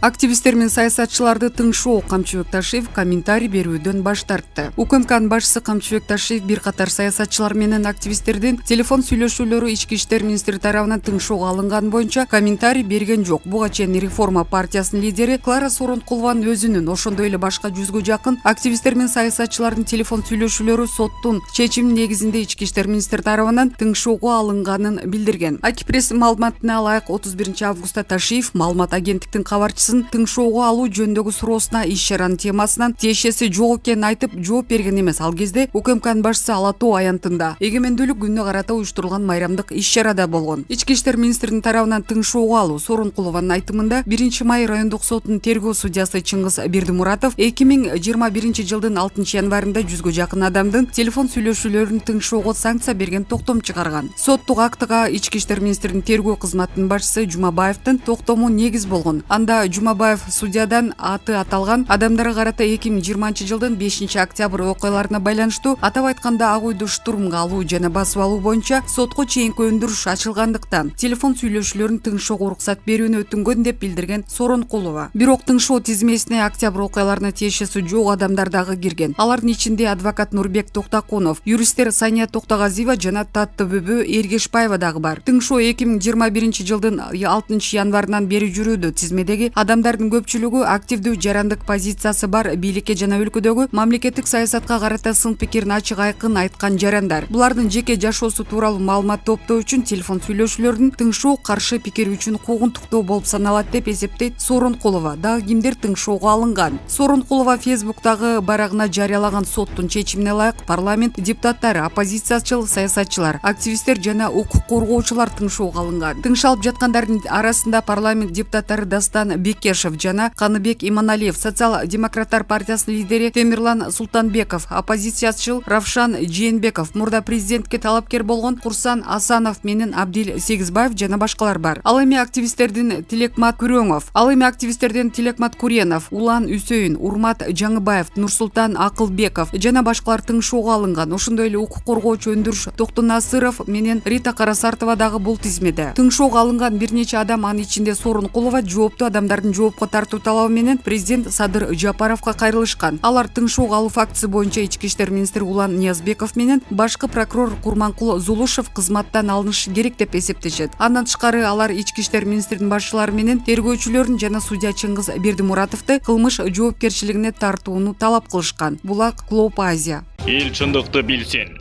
Активисттер мен саясатчыларды тыңшоо Камчыбек Ташиев комментарий берүүдөн баш тартты. УКМКнын башчысы Камчыбек Ташиев бир катар саясатчылар менен активисттердин телефон сүйлөшүүлөрү Ички иштер министри тарабынан тыңшоого алынганы боюнча комментарий берген жок. Буга чейин Реформа партиясынын лидери Клара Сооронкулованын өзүнүн, ошондой эле башка 100га жакын активисттер мен саясатчылардын телефон сүйлөшүүлөрү соттун чечими негизинде Ички иштер министри тарабынан тыңшоого алынганын билдирген. Акипресс маалыматына ылайык 31 августта Ташиев маалымат агенттиктин кабарчысын тыңшоого алуу жөнүндөгү суроосуна иш-чаранын темасынан тиешеси жок экенин айтып жооп берген эмес. Ал кезде УКМКнын башчысы Ала Тоо аянтында эгемендүүлүк күнүнө карата уюштурулган майрамдык иш-чарада болгон. Ички иштер министринин тарабынан тыңшоого алуу Сооронкулованын айтымында 1 май райондук сотунун тергөө судьясы Чыңгыз Бердимуратов 2021 жылдын 6 январында 100га жакын адамдын телефон сүйлөшүүлөрүн тыңшоого санкция берген токтом чыгарган. Соттук актыга Ички иштер министринин тергөө кызматынын башчысы Жумабаевдин токтому негиз болгон. Анда Жумабаев судьядан аты аталган адамдарга карата 2020 жылдын 5 октябрь окуяларына байланыштуу, атап айтканда Ак үйдү штурмга алуу жана басып алуу боюнча сотко чейинки өндүрүш ачылгандыктан телефон сүйлөшүүлөрүн тыңшоого уруксат берүүнү өтүнгөн деп билдирген Сооронкулова. Бирок тыңшоо тизмесине октябрь окуяларына тиешеси жок адамдар дагы кирген. Алардын ичинде адвокат Нурбек Токтакунов, юристтер Сания Токтогазиева жана Таттыбүбү Эргешбаева дагы бар. Тыңшоо 2021 жылдын 6 январынан бери жүрүүдө. Тизмедеги адамдардын көпчүлүгү активдүү жарандык позициясы бар, бийликке жана өлкөдөгү мамлекеттик саясатка карата сын пикирин ачык айкын айткан жарандар. Булардын жеке жашоосу тууралуу маалымат топтоо үчүн телефон сүйлөшүүлөрдүн тыңшоо каршы пикир үчүн куугунтуктоо болуп саналат деп эсептейт Сооронкулова. Дагы кимдер тыңшоого алынган? Сооронкулова Фейсбуктагы барагына жарыялаган соттун чечимине ылайык парламент депутаттары, оппозициячыл саясатчылар, активисттер жана укук коргоочулар тыңшоого алынган. Тыңшалып жаткандардын арасында парламент депутаттары Дастан Бекешев жана Каныбек Иманалиев, социал-демократтар партиясынын лидери Темирлан Султанбеков, оппозициячыл Равшан Жээнбеков, мурда президентке талапкер болгон Курсан Асанов менен Абдил Сегизбаев жана башкалар бар. Ал эми активисттердин Тилекмат Куренов, Улан Үсөйүн, Урмат Жаңыбаев, Нурсултан Акылбеков жана башкалар тыңшоого алынган. Ошондой эле укук коргоочу Өндүрүш Токтонасыров менен Рита Карасартова дагы бул тизмеде. Тыңшоого алынган бир нече адам, анын ичинде Сооронкулова жооптуу адамдардын жоопко тартуу талабы менен президент Садыр Жапаровго кайрылышкан. Алар тыңшоого алуу фактысы боюнча Ички иштер министри Улан Ниязбеков менен башкы прокурор Курманкул Зулушев кызматтан алынышы керек деп эсептешет. Андан тышкары алар Ички иштер министринин башчылары менен тергөөчүлөрүн жана судья Чыңгыз Бердимуратовду кылмыш жоопкерчилигине тартууну талап кылышкан. Булак Клоп Азия. Эл чындыкты билсин.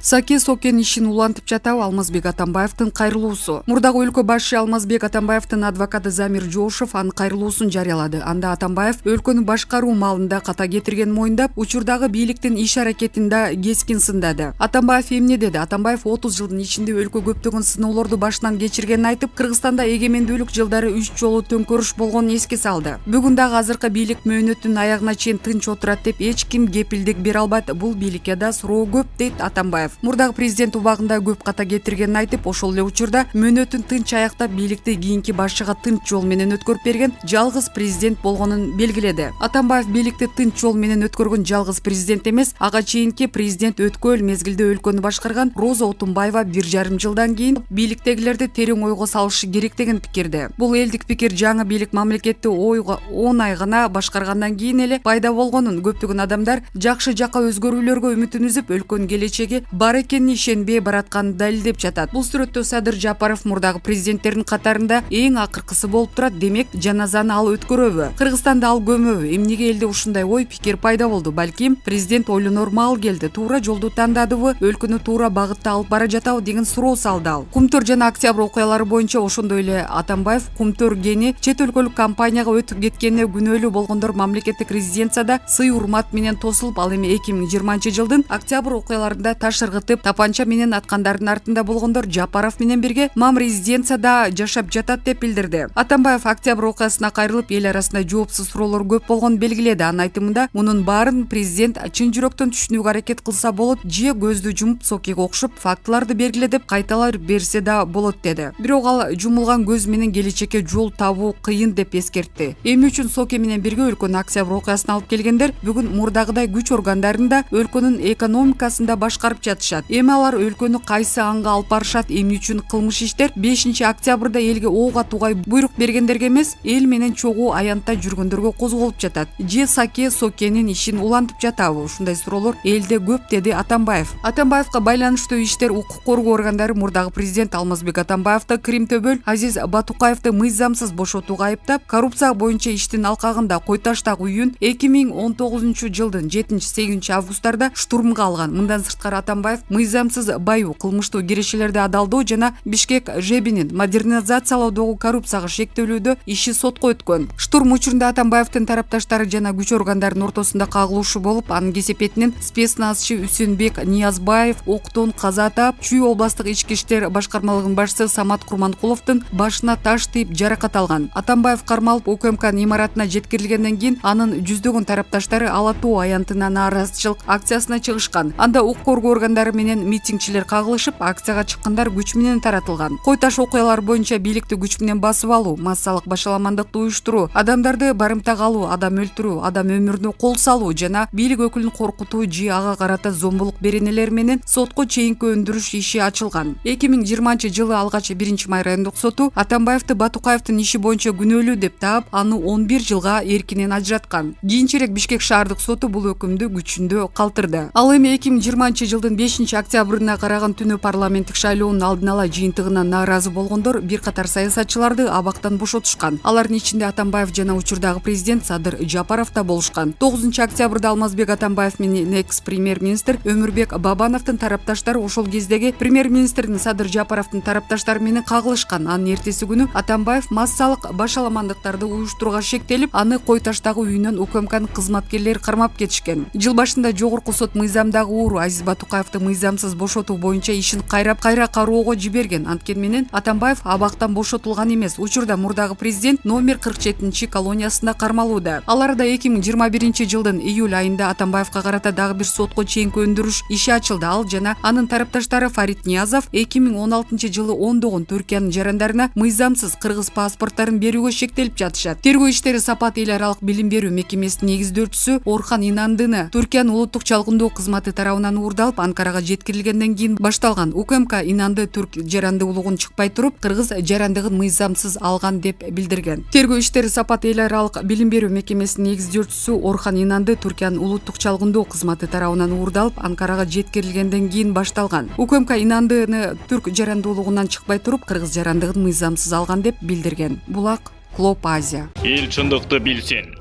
Саке Сокен ишин улантып жатабы? Алмазбек Атамбаевдин кайрылуусу. Мурдагы өлкө башчы Алмазбек Атамбаевдин адвокаты Замир Жошев анын кайрылуусун жарыялады. Анда Атамбаев өлкөнү башкаруу маалында ката кетирген моюндап, учурдагы бийликтин иш-аракетинде кескин сындады. Атамбаев эмне деди? Атамбаев 30 жылдын ичинде өлкө көптөгөн сыноолорду башынан кечиргенин айтып, Кыргызстанда эгемендүүлүк жылдары 3 жолу төңкөрүш болгонун эске салды. Бүгүн дагы азыркы бийлик мөөнөтүн аягына чейин тынч отурат деп эч ким кепилдик бере албайт. Бул бийликке да суроо көп дейт Атамбаев. Мурдагы президент убагында көп ката кетиргенин айтып, ошол эле учурда мөөнөтүн тынч аяктап бийликти кийинки башчыга тынч жол менен өткөрүп берген жалгыз президент болгонун белгиледи. Атамбаев бийликти тынч жол менен өткөргөн жалгыз президент эмес, ага чейинки президент өткөл мезгилде өлкөнү башкарган Роза Отунбаева 1,5 жылдан кийин бийликтегилерди терең ойго салышы керек деген пикирде. Бул элдик пикир жаңы бийлик мамлекетти 10 ай гана башкаргандан кийин эле пайда болгонун, көптөгөн адамдар жакшы жакка өзгөрүүлөргө үмүтүн үзүп, өлкөнүн келечеги бар экенин ишенбей баратканын далилдеп жатат. Бул сүрөттө Садыр Жапаров мурдагы президенттердин катарында эң акыркысы болуп турат. Демек, жаназаны ал өткөрөбү? Кыргызстанда ал көмөбү? Эмнеге элде ушундай ой пикир пайда болду? Балким президент ойлонор маал келди. Туура жолду тандадыбы? Өлкөнү туура багытта алып бара жатабы деген суроо салды ал. Кумтөр жана Октябрь окуялары боюнча ошондой эле Атамбаев Кумтөр гени чет өлкөлүк компанияга өтүп кеткенине күнөөлүү болгондор мамлекеттик резиденцияда сый урмат менен тосулуп, ал эми 2020 жылдын Октябрь окуяларында таш ыргытып, тапанча менен аткандардын артында болгондор Жапаров менен бирге мам резиденцияда жашап жатат деп билдирди. Атамбаев Октябрь окуясына кайрылып, эл арасында жоопсуз суроолор көп болгонун белгиледи. Анын айтымында, мунун баарын президент чын жүрөктөн түшүнүүгө аракет кылса болот, же көздү жумуп Сокеге окшоп фактыларды белгилеп кайталар берсе да болот деди. Бирок ал жумулган көз менен келечекке жол табуу кыйын деп эскертти. Эмне үчүн Соке менен бирге өлкөнү Октябрь окуясына алып келгендер бүгүн мурдагыдай күч органдарында өлкөнүн экономикасында башкарып жатышат. жатышат. Эми алар өлкөнү кайсы анга алып барышат, эмне үчүн кылмыш иштер 5 октябрда элге ок атууга буйрук бергендерге эмес, эл менен чогуу аянтта жүргөндөргө козголуп жатат. Же Сокенин ишин улантып жатабы? Ушундай суроолор элде көп, деди Атамбаев. Атамбаевга байланыштуу иштер укук коргоо органдары мурдагы президент Алмазбек Атамбаевди Крим Төбөл Азиз Батукаевди мыйзамсыз бошотууга айыптап, коррупция боюнча иштин алкагында Кой Таштагы үйүн 2019 жылдын 7-8 августтарда штурмга алган. Мындан сырткары Атамбаев мыйзамсыз баюу, кылмыштуу кирешелерди адалдоо жана Бишкек ЖЭБинин модернизациялоодогу коррупцияга шектелүүдө иши сотко өткөн. Штурм учурунда Атамбаевдин тарапташтары жана күч органдарынын ортосунда кагылышуу болуп, анын кесепетинен спецназчы Үсөнбек Ниязбаев октон каза таап, Чүй областык ички иштер башкармалыгынын башчысы Самат Курманкуловдун башына таш тийип жаракат алган. Атамбаев кармалып УКМКнын имаратына жеткирилгенден кийин анын жүздөгөн тарапташтары Ала Тоо аянтына нааразычылык акциясына чыгышкан. Анда укук коргоо органдары менен митингчилер кагылышып, акцияга чыккандар күч менен таратылган. Кой Таш окуялар боюнча бийликти күч менен басып алуу, массалык башаламандыкты уюштуруу, адамдарды барымтага алуу, адам өлтүрүү, адам өмүрүнө кол салуу жана бийлик өкүлүн коркутуу же ага карата зомбулук беренелери менен сотко чейинки өндүрүш иши ачылган. 2020 жылы алгач 1-май райондук соту Атамбаевди Батукаевдин иши боюнча күнөөлүү деп таап, аны 11 жылга эркинен ажыраткан. Кийинчерээк Бишкек шаардык соту бул өкүмдү күчүндө калтырды. Ал эми 2020 жылдын 5 октябрына караган түнү парламенттик шайлоонун алдын ала жыйынтыгына нааразы болгондор бир катар саясатчыларды абактан бошотушкан. Алардын ичинде Атамбаев жана учурдагы президент Садыр Жапаров да болушкан. 9 октябрда Алмазбек Атамбаев менен экс-премьер-министр Өмүрбек Бабановдун тарапташтары ошол кездеги премьер-министрдин Садыр Жапаровдун тарапташтары менен кагылышкан. Анын эртеси күнү Атамбаев массалык башаламандыктарды уюштурууга шектелип, аны Кой Таштагы үйүнөн УКМКнын кызматкерлери кармап кетишкен. Жыл башында жогорку сот мыйзамдагы ууру Азиз Батукаевди мыйзамсыз бошотуу боюнча ишин кайра кароого жиберген. Анткени менен Атамбаев абактан бошотулган эмес. Учурда мурдагы президент номер 47 колониясында кармалууда. Аларда 2021 жылдын июль айында Атамбаевга карата дагы бир сотко чейинки өндүрүш иши ачылды. Ал жана анын тарапташтары Фарид Ниязов 2016 жылы ондогон Түркиянын жарандарына мыйзамсыз кыргыз паспорттарын берүүгө шектелип жатышат. Тергөө иштери Сапат эл аралык билим берүү мекемесинин негиздөөчүсү Орхан Инандыны Түркиянын улуттук чалгындоо кызматы тарабынан уурдалып, Анкарага жеткирилгенден кийин башталган. УКМК Инанды түрк жарандуулугун чыкпай туруп, кыргыз жарандыгын мыйзамсыз алган деп билдирген. Тергөө иштери Сапат эл аралык билим берүү мекемесинин негиздөөчүсү Орхан Инанды Түркиянын улуттук чалгындоо кызматы тарабынан уурдалып, Анкарага жеткирилгенден кийин башталган. УКМК Инандыны түрк жарандуулугунан чыкпай туруп, кыргыз жарандыгын мыйзамсыз алган деп билдирген. Булак Клоп Азия. Эл чындыкты билсин.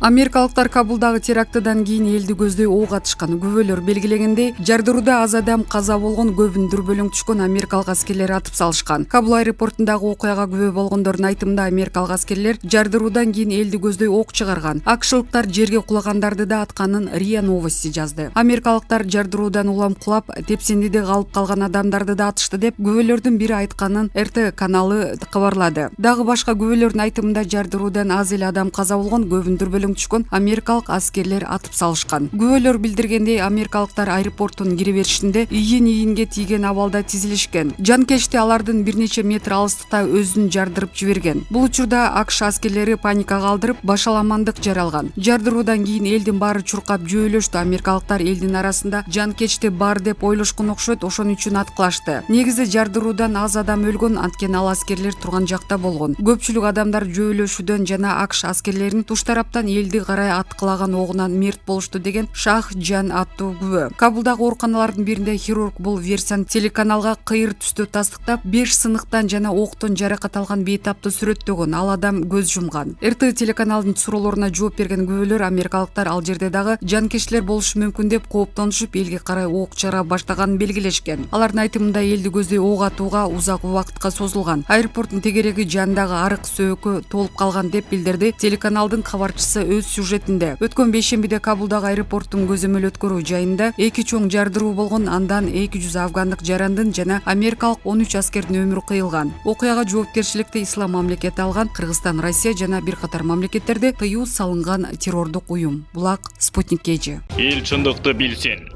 Америкалыктар Кабулдагы терактыдан кийин элди көздөй ок атышкан. Күбөлөр белгилегендей, жардырууда аз адам каза болгон, көбүн дүрбөлөң түшкөн америкалык аскерлер атып салышкан. Кабул аэропортундагы окуяга күбө болгондордун айтымында, америкалык аскерлер жардыруудан кийин элди көздөй ок чыгарган. АКШлыктар жерге кулагандарды да атканын РИА Новости жазды. Америкалыктар жардыруудан улам кулап, тепсендиде калып калган адамдарды да атышты деп күбөлөрдүн бири айтканын РТ каналы кабарлады. Дагы башка күбөлөрдүн айтымында жардыруудан аз эле адам каза болгон, көбүн дүрбөлөң түшкөн америкалык аскерлер атып салышкан. Күбөлөр билдиргендей, америкалыктар аэропорттун кире беришинде ийин-ийинге тийген абалда тизилишкен. Жанкечти алардын бир нече метр алыстыкта өзүн жардырып жиберген. Бул учурда АКШ аскерлери паникага алдырып, башаламандык жаралган. Жардыруудан кийин элдин баары чуркап жөөлөштү. Америкалыктар элдин арасында жанкечти бар деп ойлошкон окшойт, ошон үчүн аткылашты. Негизи жардыруудан аз адам өлгөн, анткени ал аскерлер турган жакта болгон. Көпчүлүк адамдар жөөлөшүүдөн жана АКШ аскерлеринин туш тараптан элди карай аткылаган огунан мерт болушту деген Шах Джан аттуу күбө. Кабулдагы ооруканалардын биринде хирург бул версияны телеканалга кыйыр түстө тастыктап, 5 сыныктан жана октон жаракат алган бейтапты сүрөттөгөн. Ал адам көз жумган. РТ телеканалдын суроолоруна жооп берген күбөлөр, америкалыктар ал жерде дагы жанкечтилер болушу мүмкүн деп кооптонушуп, элге карай ок чыгара баштаганын белгилешкен. Алардын айтымында элди көздөй ок атууга узак убакытка созулган. Аэропорттун тегереги жанындагы арык сөөгө толуп калган деп билдирди телеканалдын кабарчысы өз сюжетинде. Өткөн бейшембиде Кабулдагы аэропорттун көзөмөл өткөрүү жайында 2 чоң жардыруу болгон, андан 200 афгандык жарандын жана америкалык 13 аскердин өмүрү кыйылган. Окуяга жоопкерчиликти Ислам мамлекети алган. Кыргызстан, Россия жана бир катар мамлекеттерде тыюу салынган террордук уюм. Булак Спутник KG. Эл чындыкты билсин.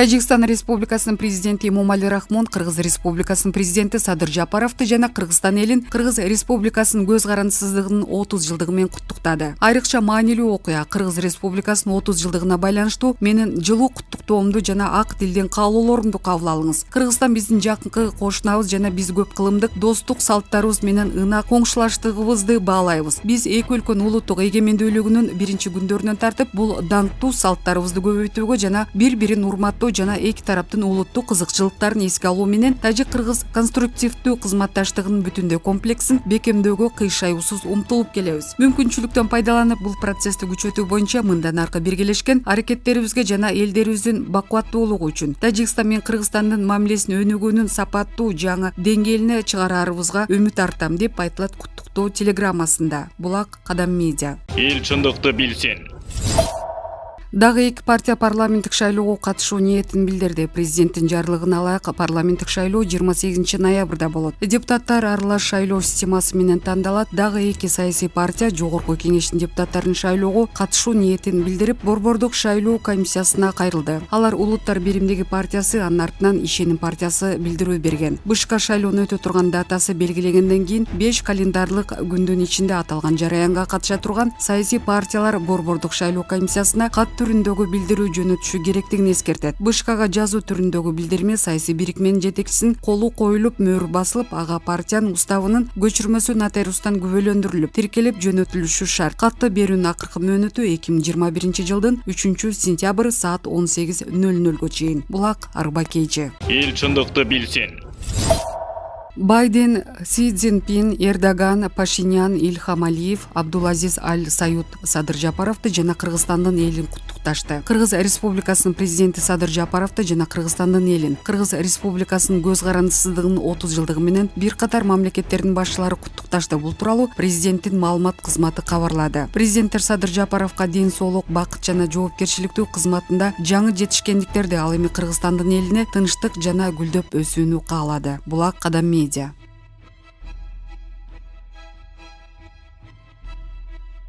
Тажикстан Республикасынын президенти Эмомали Рахмон Кыргыз Республикасынын президенти Садыр Жапаровду жана Кыргызстан элин Кыргыз Республикасынын көз карандысыздыгынын 30 жылдыгы менен куттуктады. Айрыкча маанилүү окуя Кыргыз Республикасынын 30 жылдыгына байланыштуу менин жылуу куттуктоомду жана ак тилден каалоолорумду кабыл алыңыз. Кыргызстан биздин жакынкы кошунабыз жана биз көп кылымдык достук салттарыбыз менен ынак коңшулаштыгыбызды баалайбыз. Биз эки өлкөнүн улуттук эгемендүүлүгүнүн биринчи күндөрүнөн тартып бул даңктуу салттарыбызды көбөйтүүгө жана бири-бирин урматтоо жана эки тараптын улуттук кызыкчылыктарын эске алуу менен тажик-кыргыз конструктивдүү кызматташтыгынын бүтүндөй комплексин бекемдөөгө кыйшаюусуз умтулуп келебиз. Мүмкүнчүлүктөн пайдаланып бул процессти күчөтүү боюнча мындан аркы биргелешкен аракеттерибизге жана элдерибиздин бакубаттуулугу үчүн Тажикстан менен Кыргызстандын мамилесин өнүгүүнүн сапаттуу жаңы деңгээлине чыгараарыбызга үмүт артам деп айтылат куттуктоо телеграммасында. Булак Кадам Медиа. Эл чындыкты билсин. Дагы эки партия парламенттик шайлоого катышуу ниетин билдирди. Президенттин жарлыгына ылайык парламенттик шайлоо 28 ноябрда болот. Депутаттар аралаш шайлоо системасы менен тандалат. Дагы эки саясий партия жогорку кеңештин депутаттарын шайлоого катышуу ниетин билдирип, борбордук шайлоо комиссиясына кайрылды. Алар Улуттар биримдиги партиясы, анын артынан Ишеним партиясы билдирүү берген. БШК шайлоонун өтө турган датасы белгилегенден кийин 5 календарлык күндүн ичинде аталган жараянга катыша турган саясий партиялар борбордук шайлоо комиссиясына кат түрүндөгү билдирүү жөнөтүшү керектигин эскертет. БШКга жазуу түрүндөгү билдирме саясий бирикменин жетекчисинин колу коюлуп, мөөр басылып, ага партиянын уставынын көчүрмөсү нотариустан күбөлөндүрүлүп, тиркелип жөнөтүлүшү шарт. Катты берүүнүн акыркы мөөнөтү 2021 жылдын 3-сентябрь саат 18:00 чейин. Булак Арбакейчи. Эл чындыкты билсин. Байден, Си Цзиньпин, Эрдоган, Пашинян, Ильхам Алиев, Абдулазиз Аль-Саюд Садыр Жапаровду жана Кыргызстандын элин куттукташты. Кыргыз Республикасынын президенти Садыр Жапаровду жана Кыргызстандын элин Кыргыз Республикасынын көз карандысыздыгынын 30 жылдыгы менен бир катар мамлекеттердин башчылары куттукташты. Бул тууралуу президенттин маалымат кызматы кабарлады. Президенттер Садыр Жапаровго ден соолук, бакыт жана жоопкерчиликтүү кызматында жаңы жетишкендиктерди, ал эми Кыргызстандын элине тынчтык жана гүлдөп өсүүнү каалады. Булак Кадам Медиа.